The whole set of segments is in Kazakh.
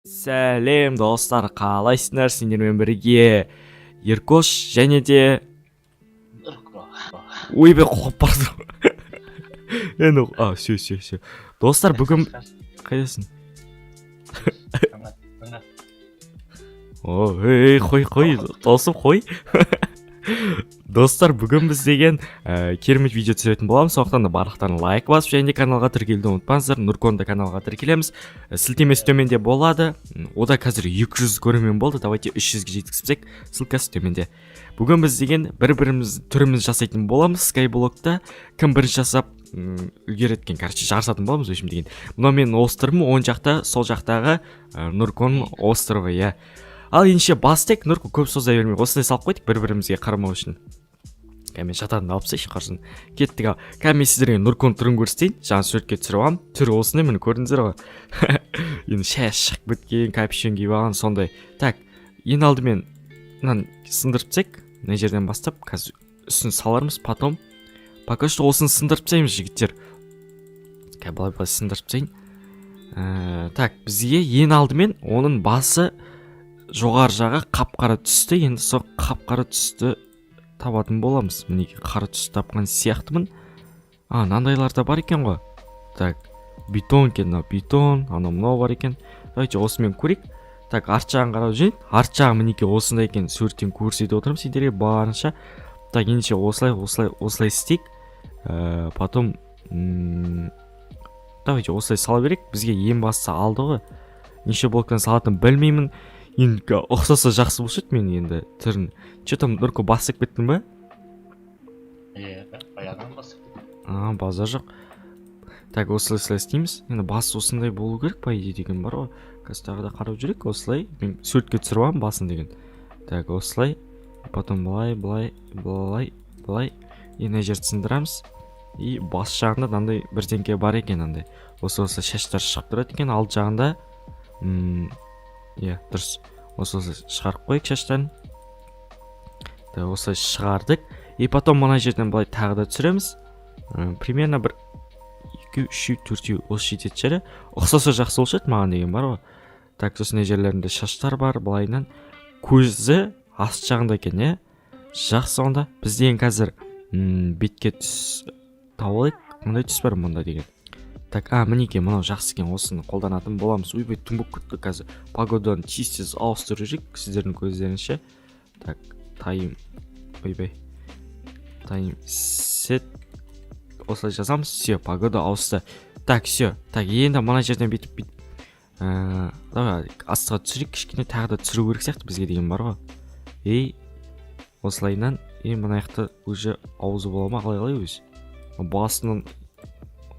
Сәлем достар, қалайсыңдар? Сендермен бірге Еркош және де ойбай құлап барды. Енді все. Достар, бүгін қайдасың? Қой, досым қой. Достар, бүгін біз деген керемет видео түсіретін боламыз. Сондықтан да барлықтарың лайк басып және де каналға тіркелуді ұмытпаңыздар. Нурконда каналға тіркелеміз. Сілтемесі төменде болады. Ода қазір 200 көрермен болды. Давайте 300-ге жеткізсек, ссылкасы төменде. Бүгін біз деген бір-біріміз түріміз жасайтын боламыз. Skyblockта кім бірінші жасап үлгереткен, короче, жарысатын боламыз өшім деген. Мынау менің островым, оң жақта, сол жақтағы Нуркон островы, иә. Ал ендеше бастайық, Нурку көп соза бермей осындай салып қойдық бір-бірімізге қарамау үшін. Кәмен жатарында алып тастайыншы қарсын. Кеттік. Ал кәмен сіздерге Нуркон түрін көрсетейін. Жаңа суретке түсіріп алам. Түрі осындай, міне көрдіңіздер ғой. Енді шаш шығып біткен, капюшон киіп алған сондай. Так, ең алдымен мынаны сындырып тастайық. Мына жерден бастап қазір үстін салармыз, потом пока что осыны сындырып тастаймыз, жігіттер. Былай сындырып тастайын. Так, бізге ең алдымен оның басы жоғары жағы қап-қара түсті. Енді сол қап-қара түсті табатын боламыз. Мінеке қара түсті тапқан сияқтымын. Мынандайлар да бар екен ғой. Так, бетон екен, бетон, мынау бар екен. Давайте осымен көрейік. Так, арт жағын қарап жүрейін. Арт жағы мінеке осындай екен, суреттен көрсетіп отырмын сендерге барынша. Так, ендеше осылай істейік. Потом давайте осылай сала берейік. Бізге ең бастысы алды ғой. Неше блоктан салатын білмеймін. Енді ұқсаса жақсы болшы еді, мен енді түрін. Че-то Нурку басып кеттің ба? Баяғыдан басып кеттім. Базар жоқ. Так, осылай істейміз. Енді басы осындай болу керек, по идее деген бар ғой. Қазір тағы да қарап жүрек, осылай. Мен суретке түсіріп аламын басын деген. Так, осылай. Потом былай. Енді жерді сындырамыз. И бас жағында мынандай бірдеңке бар екен, андай. Осылай шаштар шығып тұрады екен, алды жағында. Иә, дұрыс. Осылай шығарып қойық шаштарын. Осылай шығардық. И потом мына жерден былай тағы да түсіреміз. Примерно бір 2-3 4 осы жетеді жері. Ұқсаса жақсы болшы еді маған деген бар ғой. Так, сосын жерлерінде шаштар бар, былайынан. Көзі аст жағында екен, иә. Жақсы онда. Бізден қазір бетке түс тауылайық. Мұндай түс бар мұнда деген. Так, мінеке, мынау жақсы екен, осыны қолданатын боламыз. Ойбай, түн болып кетті қазір. Погоданы тез ауыстырып жүрейік, сіздердің көздерінше. Так, тайм сет. Осылай жазамыз. Все, погода ауысты. Так, все. Так, енді мына жерден бүйтіп. Давай, астыға түсірейік, кішкене тағы да түсіру керек сияқты бізге деген бар ғой. Осылайынан, мына жақты уже аузы бола ма, қалай өзі. Басынан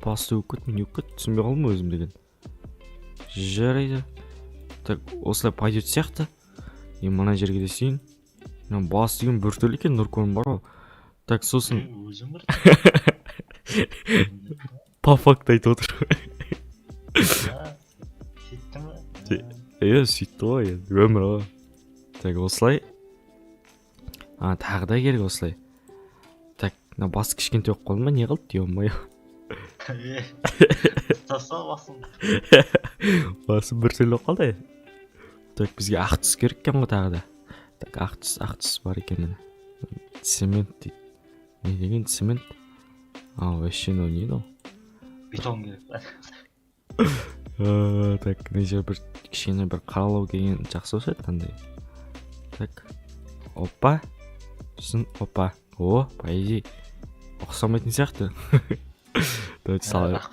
басты өкіт, не өкіт, түсінбей қалдым өзім деген. Жарайды. Так, осылай пойдет сияқты. Мына жерге де сейін. Бас деген бір түрлі екен, Нуркон бар ғой. Так, сосын Өзім бір. По факт айтып отыр. Сөйттің ба? Сөйтті ғой, өмір ғой. Так, осылай. Тағы да керек осылай. Так, бас кішкенте өк қалды ма, не қылды, ё-моё. Таса басым. Басы бір түрлі қалды. Так, бізге ақ түс керек екен ғой тағы да. Так, ақ түс бар екен. Цемент дейді. Не деген цемент? Вообще не дейді ол. Бетон керек па? Так, не жер бір кішкене бір қаралау келген жақсы болса еді андай. Так, опа. Сосын опа. По идее ұқсамайтын сияқты. Давайте салайық.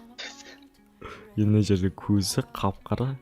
Енді жерде көзі қап-қара.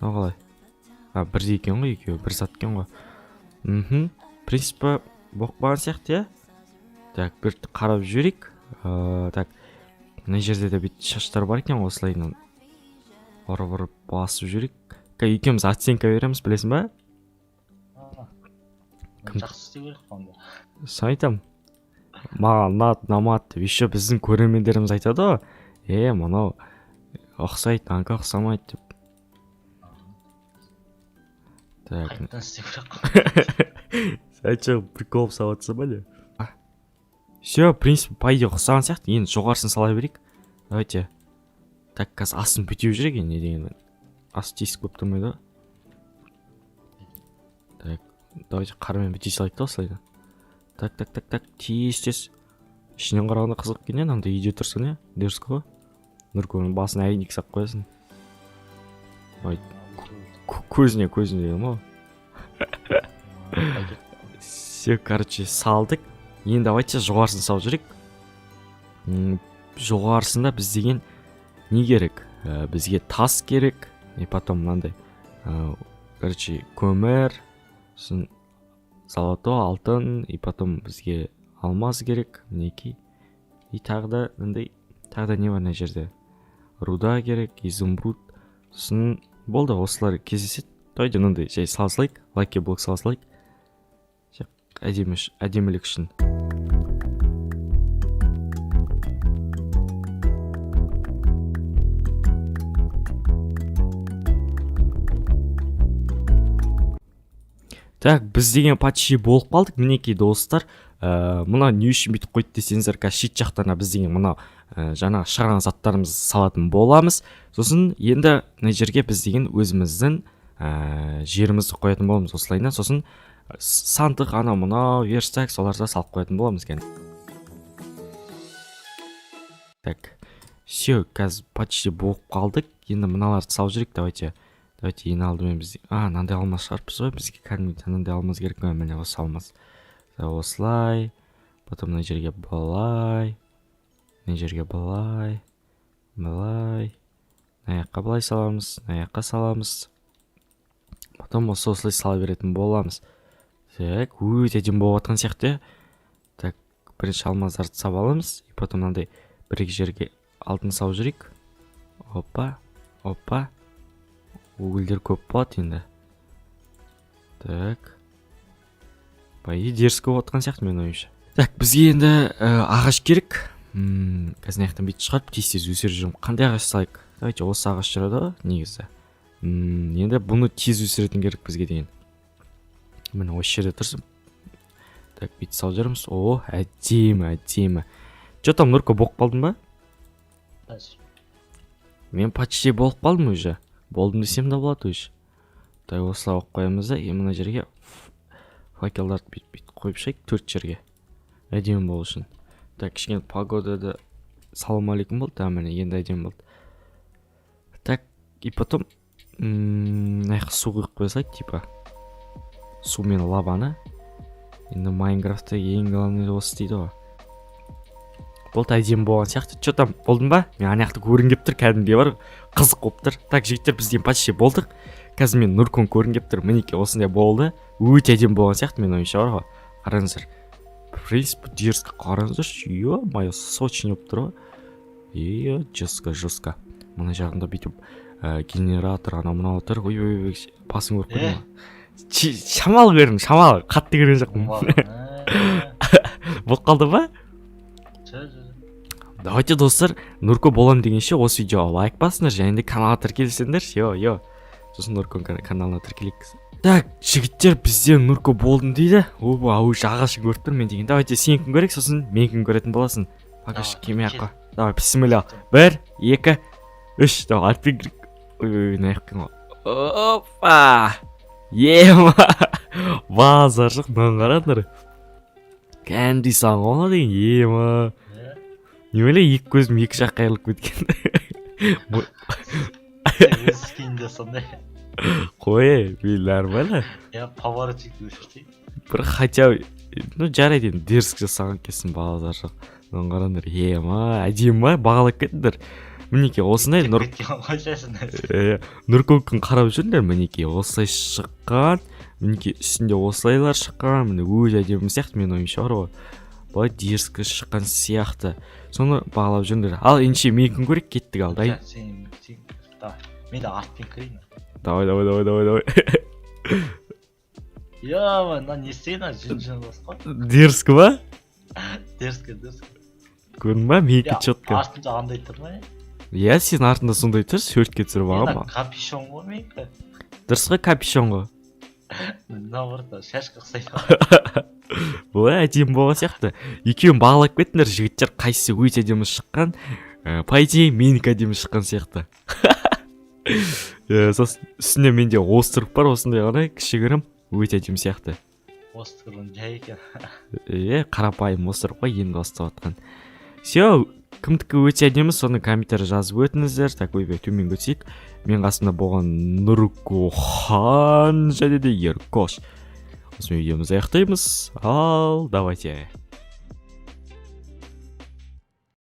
қалай? Бірдей екен ғой, екеуі бір зат екен ғой. Принципі болып қалған сияқты, иә? Так, бір қарап жіберейік. Так, мына жерде де бүйтіп шаштар бар екен, осылайынан ұрып басып жіберейік. Екеуміз оценка береміз, білесің ба? Жақсы істеу керек онда. Сын айтам. Маған ұнамады деп, еще біздің көрермендеріміз айтады ғой. Мынау ұқсайды, анка ұқсамайды деп. Так. Қайтадан істеу керек. Сәйтші прикол сауатсың ба не? Все, в принципе, по идее ұқсаған сияқты. Енді жоғарысын сала берейік. Давайте. Так, қазір асын бүтеу жүрек, не дегенмен. Ас тесік болып тұрмайды ғой. Так, давайте қармен біте салайық та осылайдан. Так, тез. Ішінен қарағанда қызық екен, мынандай үйде тұрсын, иә? Дерзкі ғой. Нұркөнің басын әйнек сап қоясың. Ой, көзіне дегенім ғой. Все, короче, салдық. Енді давайте жоғарысын салып жүрек. Жоғарысында біз деген не керек? Бізге тас керек. И потом мынандай. Короче, көмір, золото, алтын, и потом бізге алмаз керек, мінекей. И тағы да мындай, тағы да не бар мына жерде? Руда керек, изумруд. Сосын болды, осылар кездеседі. Давайте мындай жай салсылайық, лайки блок салсылайық. Әдемілік үшін. Так, біз деген почти болып қалдық. Мінекей достар, мына не үшін бүйтіп қойды десеңіздер, шет жақтан біз деген мына жаңа шығарған заттарымызды салатын боламыз. Сосын енді мына жерге біз деген өзіміздің жерімізді қоятын боламыз осылайынан. Сосын сандық мынау верстак соларда салып қоятын боламыз екен. Так, все, қазір почти болып қалдық. Енді мыналарды салып жүрек, давайте ең алдымен біз... мынандай алмаз шығарыппыз ғой, бізге кәдімгідей мынандай алмаз керек қой, міне осы алмаз. Осылай, потом мына жерге былай, мына жерге былай, мына жаққа былай саламыз, мына жаққа саламыз. Потом осылай сала беретін боламыз. Так, өте әдемі болып жатқан сияқты. Так, бірінші алмаздарды салып аламыз, и потом мынандай бір жерге алтын салып жүрейік. Опа. Угілдер көп болады енді. Так. Бай, дерзкі болып жатқан сияқты мен ойымша. Так, бізге енді ағаш керек. Қазір аяқтан бүйтіп шығарып, тез өсіріп жүрмін. Қандай ағаш салайық? Давайте осы ағаш жүреді ғой, негізі. Енді бұны тез өсіретін керек бізге деген. Міне осы жерде тұрсын. Так, бүйтіп салып жүрміз. Әдемі. Че там, Нұрко, болып қалдың ба? Мен почти болып қалдым уже. Болдым десем де болады уже. Так, осылай қойып қоямыз да, мына жерге факелдарды бүйтіп қойып шайық 4 жерге. Әдемі болу үшін. Так, кішкене погодада салам алейкум болды, міне енді әдемі болды. Так, и потом су құйып қоя салайық, типа су мен лаваны. Енді Майнкрафтта ең главный осы дейді ғой. Болды, әдемі болған сияқты. Че там, болдың ба? Мен аяқты көрін кеп тұр, кәдімге бар, қызық болып тұр. Так, жігіттер, бізден почти болдық. Қазір мен Нұркон көрін кеп тұр, мінекей осындай болды. Өте әдемі болған сияқты, мен ойымша бар ғой. Қараңыздар. В принципе, дерзкі қараңыздар. Ё-моё, сочный болып тұр ғой. Жестко. Мына жағында бүйтіп генератор мынау тұр. Ой, басын көріп көрдім. Шамал көрдім, қатты көрген жоқпын. Болып қалды ба? Давайте, достар, Нұрко болам дегенше осы видеоға лайк басыңдар, және де каналға тіркелсеңдер. Сосын Нұрко каналына тіркелейік. Так, жігіттер, бізде Нұрко болдым дейді. Ағашын көріп тұр мен деген. Давайте сен күн көрек, сосын мен күн көретін боласың. Пакаш кеме аққа. Давай, бисмилля. 1, 2, 3. Давай, альпин кірік. Ой, наяқпен ғой. Опа! Ема! Базар жоқ, маған қарадыңдар. Кәнді сан ғона деген, ема! Не ойлай, екі көзім екі жаққа айырылып кеткен. Өскенде сондай. Қой, мен нормально. Поворотик өшіртейін. Бір хотя жарайды енді дерзкі жасаған кесін базар жоқ. Маған қараңдар, ема, әдемі ма, бағалап кеттіңдер. мінекей осындай Нұркөкін қарап жүріңдер, мінекей осылай шыққан, мінекей үстінде осылайлар шыққан, міне өз әдемі сияқты мен ойымша бар ғой. Былай дерзкі шыққан сияқты. Соны бағалап жүріңдер. Ал ендеше менікін көрейік, кеттік ал, дайын. давай. Мен де артпен кірейін. Давай. Мына не істейін, жүн басқа. Дерзкі ба? Дерзкі. Көрдің ба, менікі четко. Артымда андай тұр ма? Иә, сен артында сондай тұр, суретке түсіріп алған ба? Капюшон ғой менікі. Дұрыс қой, капюшон ғой. Наоборот, шашқа ұқсайды. Бұлай әдемі болған сияқты. Екеуін бағалап кеттіңдер, жігіттер қайсысы өте әдемі шыққан. По идее, менікі әдемі шыққан сияқты. Сосын үстіне менде остров бар, осындай ғана кішігірім өте әдемі сияқты. Остров жай екен. Қарапайым остров қой, енді бастап жатқан. Все, кімдікі өте әдемі, соны комментарий жазып өтіңіздер. Так, ойбай, төмен көтсейік. Мен қасында болған Нұркохан және де Еркош. Осы видеомызды аяқтаймыз. Ал, давайте.